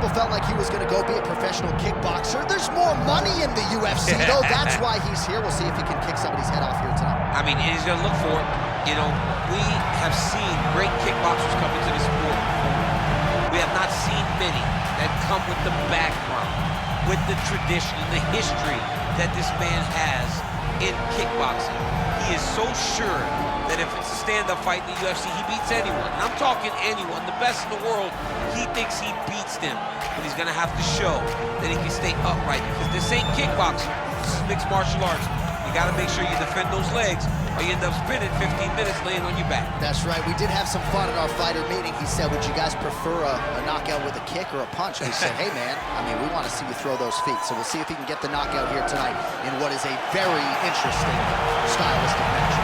people felt like he was going to go be a professional kickboxer. There's more money in the UFC, though. That's why he's here. We'll see if he can kick somebody's head off here tonight. I mean, he's going to look for it. You know, we have seen great kickboxers come into the sport. We have not seen many that come with the background, with the tradition, the history that this man has in kickboxing. He is so sure that if it's a stand-up fight in the UFC, he beats anyone. And I'm talking anyone, the best in the world. He thinks he beats them, but he's gonna have to show that he can stay upright, because this ain't kickboxing. This is mixed martial arts. You gotta make sure you defend those legs, or you end up spending 15 minutes laying on your back. That's right. We did have some fun at our fighter meeting. He said, would you guys prefer a knockout with a kick or a punch? And we said, hey, man, I mean, we want to see you throw those feet. So we'll see if he can get the knockout here tonight in what is a very interesting stylistic match.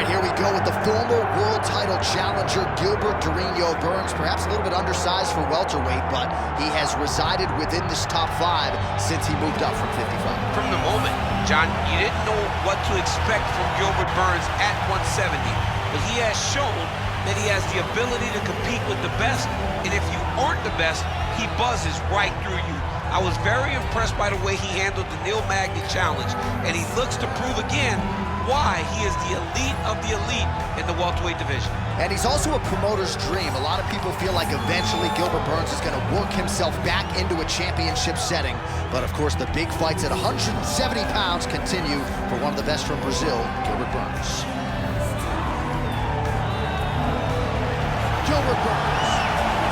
Here we go with the former world title challenger, Gilbert Burns. Perhaps a little bit undersized for welterweight, but he has resided within this top 5 since he moved up from 55. From the moment, John, you didn't know what to expect from Gilbert Burns at 170, but he has shown that he has the ability to compete with the best, and if you aren't the best, he buzzes right through you. I was very impressed by the way he handled the Neil Magny challenge, and he looks to prove again why he is the elite of the elite in the welterweight division. And he's also a promoter's dream. A lot of people feel like eventually Gilbert Burns is going to work himself back into a championship setting. But of course, the big fights at 170 pounds continue for one of the best from Brazil, Gilbert Burns. Gilbert Burns,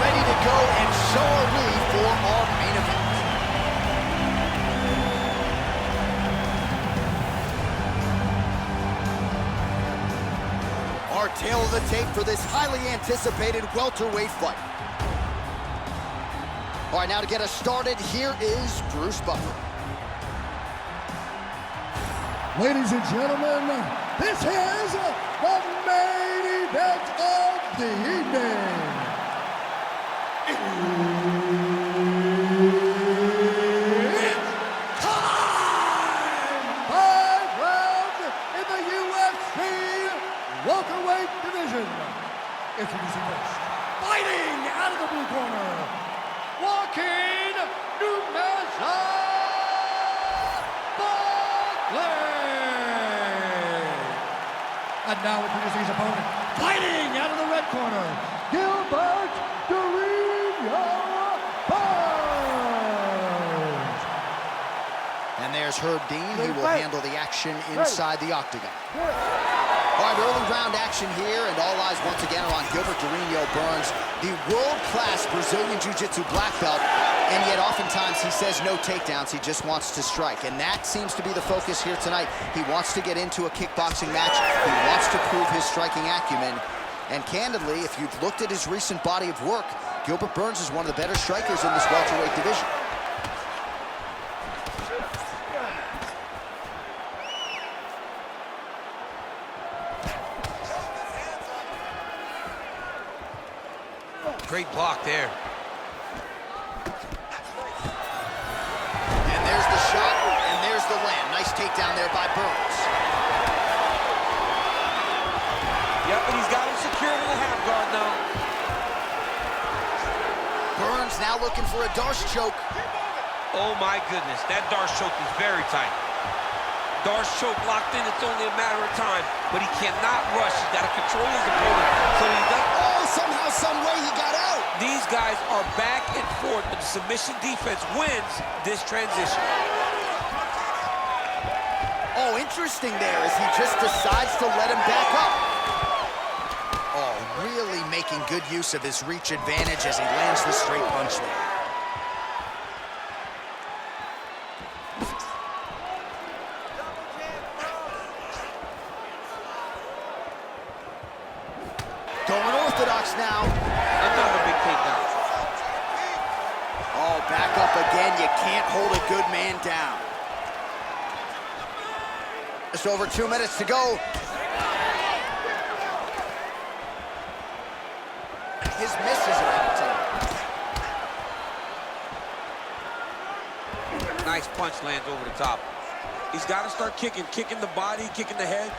ready to go, and so are we for our main event. Our tail of the tape for this highly anticipated welterweight fight. All right, now to get us started, here is Bruce Buckley. Ladies and gentlemen, this is the main event of the evening. It's time! 5 rounds in the UFC welterweight division. Introducing first, fighting out of the blue corner, Joaquin Buckley. And now introducing his opponent, fighting out of the red corner, Gilbert Burns. And there's Herb Dean. He will handle the action inside the octagon. All right, early round action here, and all eyes once again are on Gilbert Burns, the world-class Brazilian Jiu-Jitsu black belt, and yet oftentimes he says no takedowns, he just wants to strike, and that seems to be the focus here tonight. He wants to get into a kickboxing match, he wants to prove his striking acumen, and candidly, if you've looked at his recent body of work, Gilbert Burns is one of the better strikers in this welterweight division. Great block there. And there's the shot, and there's the land. Nice takedown there by Burns. Yep, and he's got him secured in the half guard now. Burns now looking for a Darce choke. Oh my goodness, that Darce choke is very tight. Darce choke locked in, it's only a matter of time, but he cannot rush. He's got to control his opponent. So he does. Oh, somehow, some way he got out. These guys are back and forth, but the submission defense wins this transition. Oh, interesting there as he just decides to let him back up. Oh, really making good use of his reach advantage as he lands the straight punch there. Going orthodox now. Another big takedown. Oh, back up again. You can't hold a good man down. Just over 2 minutes to go. His misses are entertaining. Nice punch lands over the top. He's got to start kicking the body, kicking the head.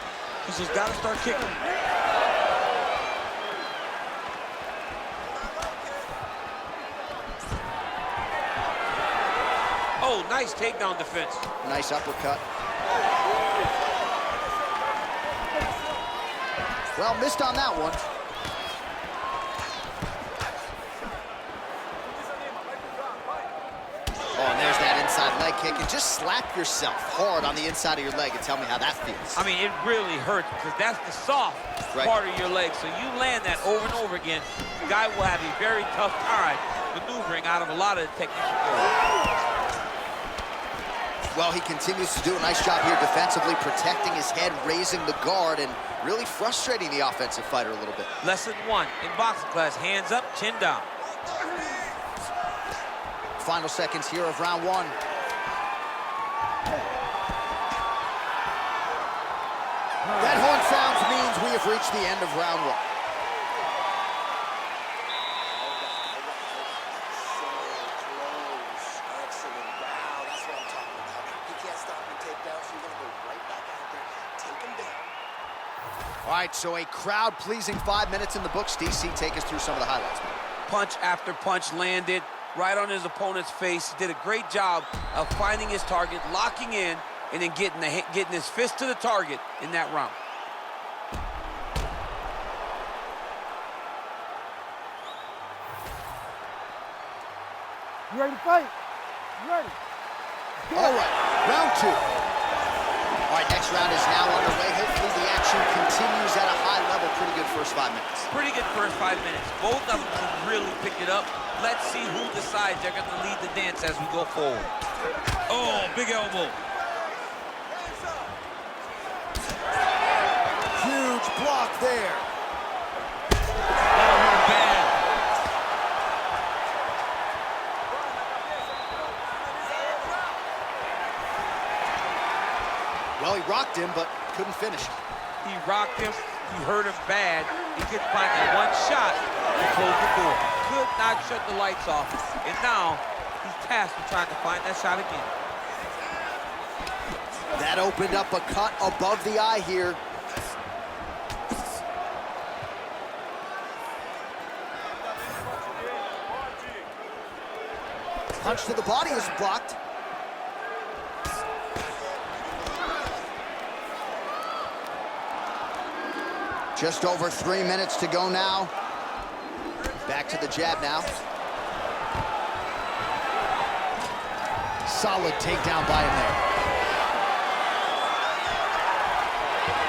He's just got to start kicking. Oh, nice takedown defense. Nice uppercut. Well, missed on that one. Oh, and there's that inside leg kick. And just slap yourself hard on the inside of your leg and tell me how that feels. I mean, it really hurts because that's the soft part of your leg. So you land that over and over again, the guy will have a very tough time maneuvering out of a lot of the technical areas. Well, he continues to do a nice job here defensively, protecting his head, raising the guard, and really frustrating the offensive fighter a little bit. Lesson 1 in boxing class, hands up, chin down. Final seconds here of round 1. That horn sounds means we have reached the end of round 1. All right, so a crowd-pleasing 5 minutes in the books. DC, take us through some of the highlights. Punch after punch landed right on his opponent's face. He did a great job of finding his target, locking in, and then getting his fist to the target in that round. You ready to fight? You ready? All right, round 2. All right, next round is now underway. Hopefully the action continues at a high level. Pretty good first 5 minutes. Pretty good first 5 minutes. Both of them can really pick it up. Let's see who decides they're going to lead the dance as we go forward. Oh, big elbow. Huge block there. Oh, bad. Well, he rocked him, but couldn't finish him. He rocked him. He hurt him bad. He couldn't find that one shot to close the door. Could not shut the lights off. And now he's tasked with trying to find that shot again. That opened up a cut above the eye here. Punch to the body is blocked. Just over 3 minutes to go now. Back to the jab now. Solid takedown by him there.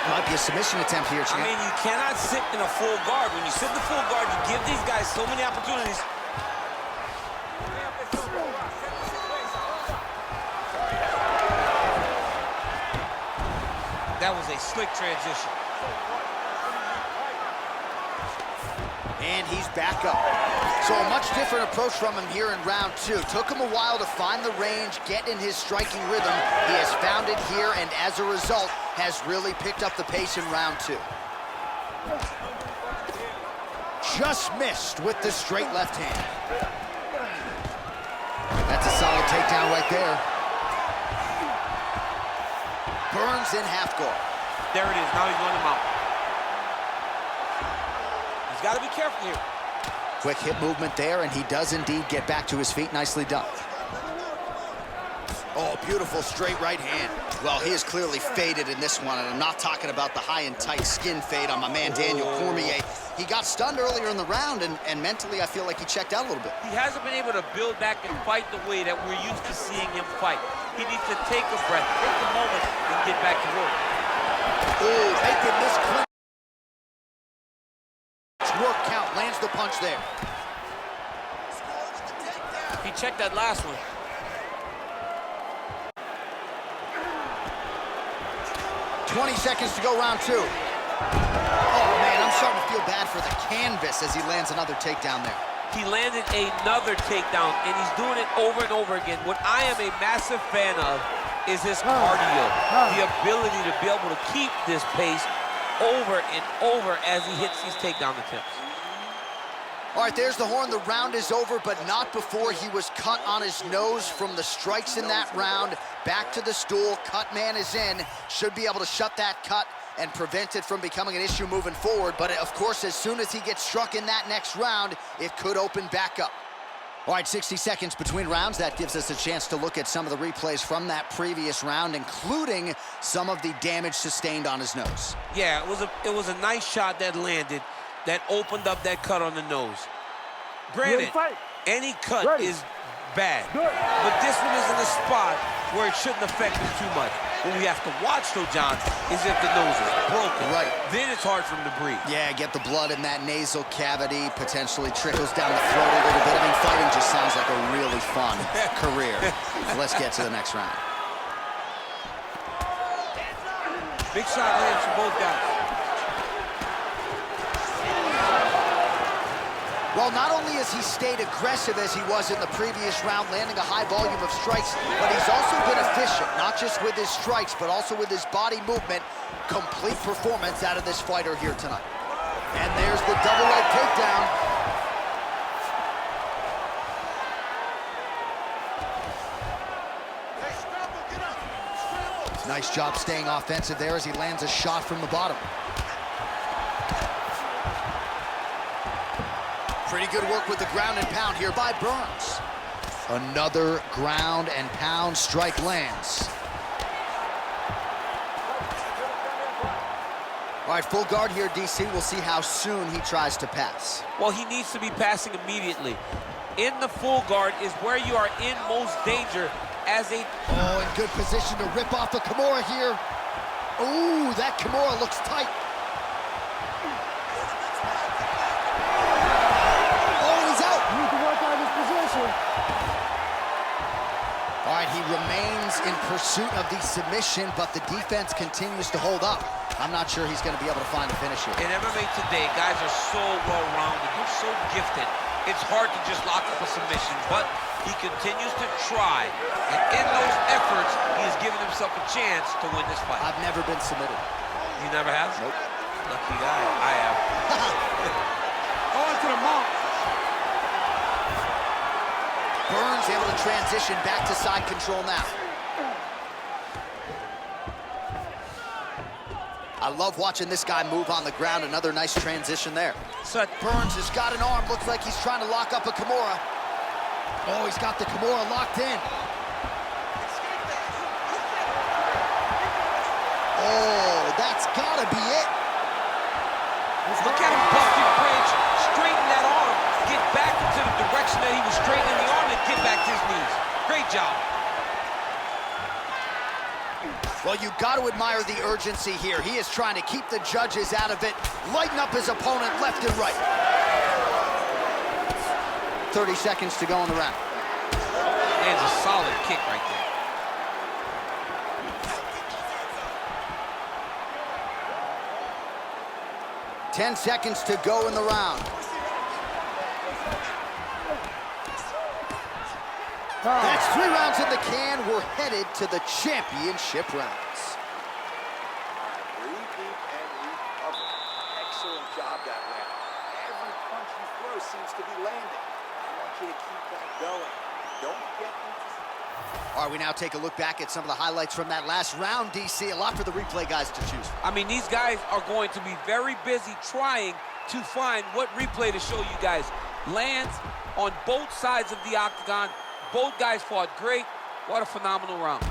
Might be a submission attempt here, champ. I mean, you cannot sit in a full guard. When you sit in the full guard, you give these guys so many opportunities. That was a slick transition. And he's back up. So a much different approach from him here in round 2. Took him a while to find the range, get in his striking rhythm. He has found it here, and as a result, has really picked up the pace in round 2. Just missed with the straight left hand. That's a solid takedown right there. Burns in half guard. There it is. Now he's going to mount. He's got to be careful here. Quick hip movement there, and he does indeed get back to his feet. Nicely done. Oh, beautiful straight right hand. Well, he is clearly faded in this one, and I'm not talking about the high and tight skin fade on my man Daniel Cormier. He got stunned earlier in the round, and mentally I feel like he checked out a little bit. He hasn't been able to build back and fight the way that we're used to seeing him fight. He needs to take a breath, take a moment, and get back to work. Oh, making this clinch work count. Lands the punch there. He checked that last one. "20 seconds to go, round 2. Oh, man, I'm starting to feel bad for the canvas as he lands another takedown there. He landed another takedown, and he's doing it over and over again. What I am a massive fan of is his cardio, the ability to be able to keep this pace over and over as he hits these takedown attempts. All right, there's the horn. The round is over, but not before he was cut on his nose from the strikes in that round. Back to the stool. Cut man is in. Should be able to shut that cut and prevent it from becoming an issue moving forward. But, of course, as soon as he gets struck in that next round, it could open back up. All right, 60 seconds between rounds. That gives us a chance to look at some of the replays from that previous round, including some of the damage sustained on his nose. Yeah, it was a nice shot that landed that opened up that cut on the nose. Granted, any cut is bad, but this one is in a spot where it shouldn't affect him too much. What we have to watch, though, John, is if the nose is broken. Right. Then it's hard for him to breathe. Yeah, get the blood in that nasal cavity, potentially trickles down the throat a little bit. I mean, fighting just sounds like a really fun career. So let's get to the next round. Big shot lands for both guys. Well, not only has he stayed aggressive as he was in the previous round, landing a high volume of strikes, but he's also been efficient, not just with his strikes, but also with his body movement. Complete performance out of this fighter here tonight. And there's the double leg takedown. Nice job staying offensive there as he lands a shot from the bottom. Pretty good work with the ground and pound here by Burns. Another ground and pound strike lands. All right, full guard here, DC. We'll see how soon he tries to pass. Well, he needs to be passing immediately. In the full guard is where you are in most danger as a... Oh, in good position to rip off the Kimura here. Ooh, that Kimura looks tight. All right, he remains in pursuit of the submission, but the defense continues to hold up. I'm not sure he's going to be able to find a finish here. In MMA today, guys are so well-rounded. They're so gifted. It's hard to just lock up a submission, but he continues to try. And in those efforts, he has given himself a chance to win this fight. I've never been submitted. You never have? Nope. Lucky guy. I have. On to the mark. Burns able to transition back to side control now. I love watching this guy move on the ground. Another nice transition there. So Burns has got an arm. Looks like he's trying to lock up a Kimura. Oh, he's got the Kimura locked in. Oh, that's gotta be it. look at him bust the bridge, straighten that arm, get back into the direction that he was straightening the arm and get back to his knees. Great job. Well, you got to admire the urgency here. He is trying to keep the judges out of it, lighten up his opponent left and right. 30 seconds to go in the round. Lands a solid kick right there. Ten seconds to go in the round. That's 3 rounds in the can. We're headed to the championship rounds. Breathe deep and recover. Excellent job that round. Every punch you throw seems to be landing. I want you to keep that going. Don't get into... All right, we now take a look back at some of the highlights from that last round, DC. A lot for the replay guys to choose from. I mean, these guys are going to be very busy trying to find what replay to show you guys. Lands on both sides of the octagon. Both guys fought great. What a phenomenal round.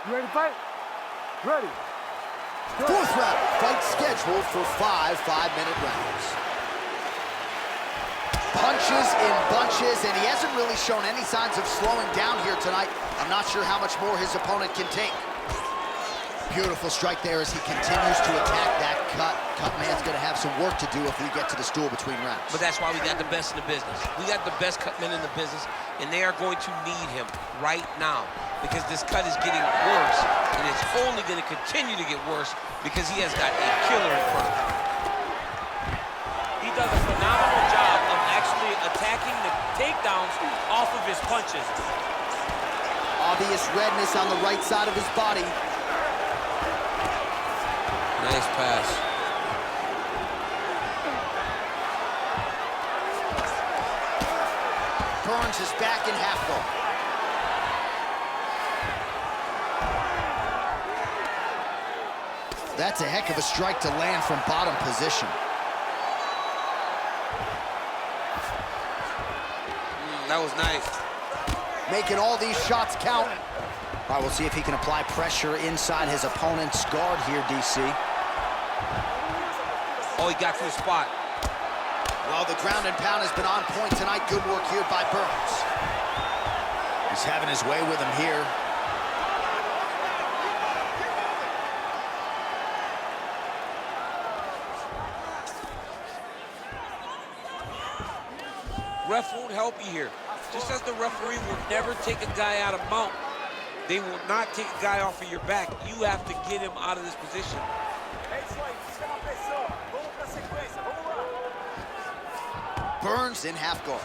You ready to fight? Ready. Fourth round, fight scheduled for 5 5-minute rounds. Punches in bunches, and he hasn't really shown any signs of slowing down here tonight. I'm not sure how much more his opponent can take. Beautiful strike there as he continues to attack that cut. Cut man's gonna have some work to do if we get to the stool between rounds. But that's why we got the best in the business. We got the best cut men in the business, and they are going to need him right now because this cut is getting worse, and it's only gonna continue to get worse because he has got a killer in front of him. He does a phenomenal job of actually attacking the takedowns off of his punches. Obvious redness on the right side of his body. Nice pass. Burns is back in half guard. That's a heck of a strike to land from bottom position. That was nice. Making all these shots count. All right, we'll see if he can apply pressure inside his opponent's guard here, DC. Oh, he got to the spot. Well, the ground and pound has been on point tonight. Good work here by Burns. He's having his way with him here. Ref won't help you here. Just as the referee will never take a guy out of mount, they will not take a guy off of your back. You have to get him out of this position. Burns in half guard.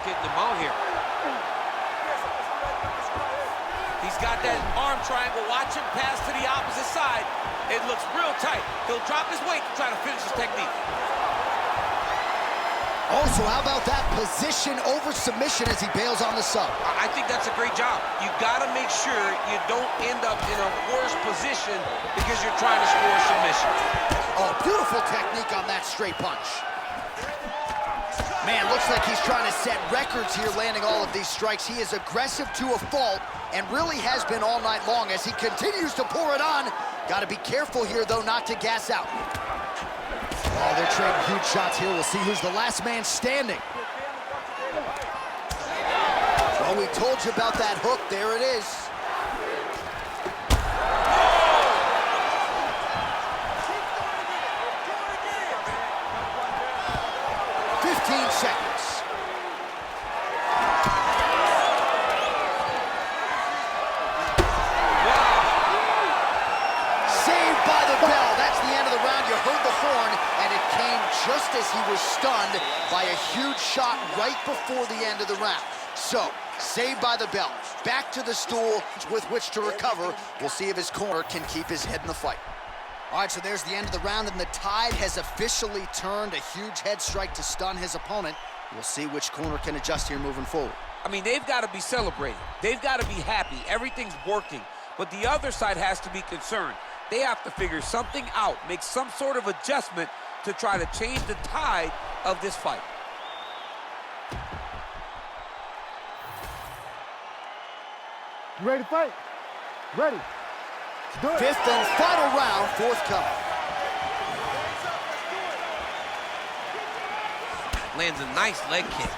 Getting him out here. He's got that arm triangle. Watch him pass to the opposite side. It looks real tight. He'll drop his weight to try to finish his technique. Also, how about that position over submission as he bails on the sub? I think that's a great job. You got to make sure you don't end up in a worse position because you're trying to score a submission. Oh, beautiful technique on that straight punch. Man, looks like he's trying to set records here, landing all of these strikes. He is aggressive to a fault and really has been all night long as he continues to pour it on. Got to be careful here, though, not to gas out. Oh, they're trading huge shots here. We'll see who's the last man standing. Well, we told you about that hook. There it is. Seconds. Saved by the bell. That's the end of the round. You heard the horn, and it came just as he was stunned by a huge shot right before the end of the round. So, saved by the bell. Back to the stool with which to recover. We'll see if his corner can keep his head in the fight. All right, so there's the end of the round, and the tide has officially turned. A huge head strike to stun his opponent. We'll see which corner can adjust here moving forward. I mean, they've got to be celebrating. They've got to be happy. Everything's working. But the other side has to be concerned. They have to figure something out, make some sort of adjustment to try to change the tide of this fight. You ready to fight? Ready. Let's do it. Fifth and final round, forthcoming. Lands a nice leg kick.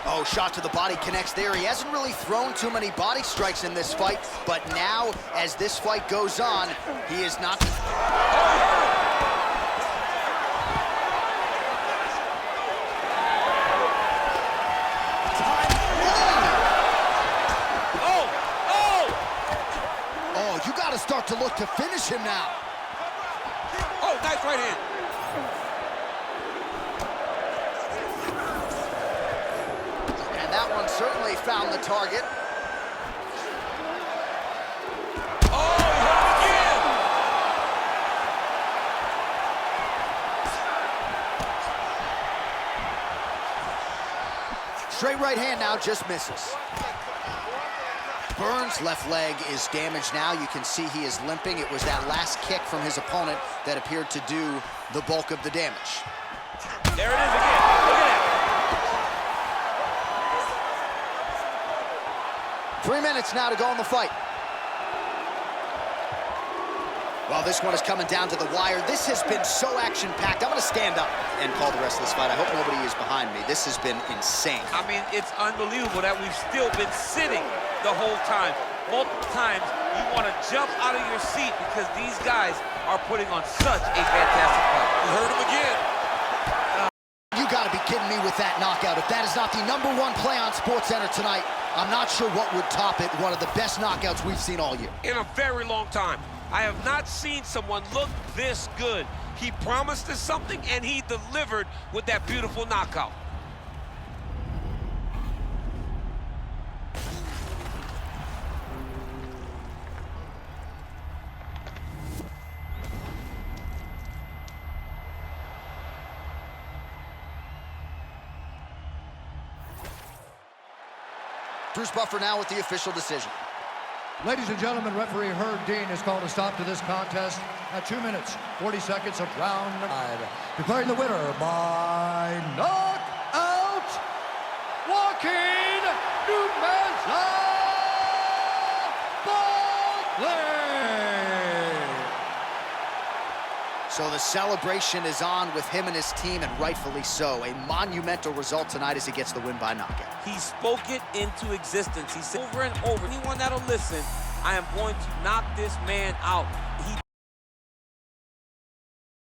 Oh, shot to the body connects there. He hasn't really thrown too many body strikes in this fight, but now, as this fight goes on, he is not... Oh, you got to start to look to finish him now. Oh, nice right hand. That one certainly found the target. Oh, he hit again! Straight right hand now just misses. Burns' left leg is damaged now. You can see he is limping. It was that last kick from his opponent that appeared to do the bulk of the damage. There it is again. Look at that. 3 minutes now to go in the fight. Well, this one is coming down to the wire. This has been so action-packed. I'm going to stand up and call the rest of this fight. I hope nobody is behind me. This has been insane. I mean, it's unbelievable that we've still been sitting the whole time. Multiple times, you want to jump out of your seat because these guys are putting on such a fantastic fight. You heard him again. You got to be kidding me with that knockout. If that is not the #1 play on SportsCenter tonight, I'm not sure what would top it. One of the best knockouts we've seen all year. In a very long time. I have not seen someone look this good. He promised us something, and he delivered with that beautiful knockout. Bruce Buffer now with the official decision. Ladies and gentlemen, referee Herb Dean has called a stop to this contest at 2 minutes, 40 seconds of round 5. Declaring the winner by knockout, Joaquin Buckley. So the celebration is on with him and his team, and rightfully so. A monumental result tonight as he gets the win by knockout. He spoke it into existence. He said over and over, anyone that'll listen, I am going to knock this man out.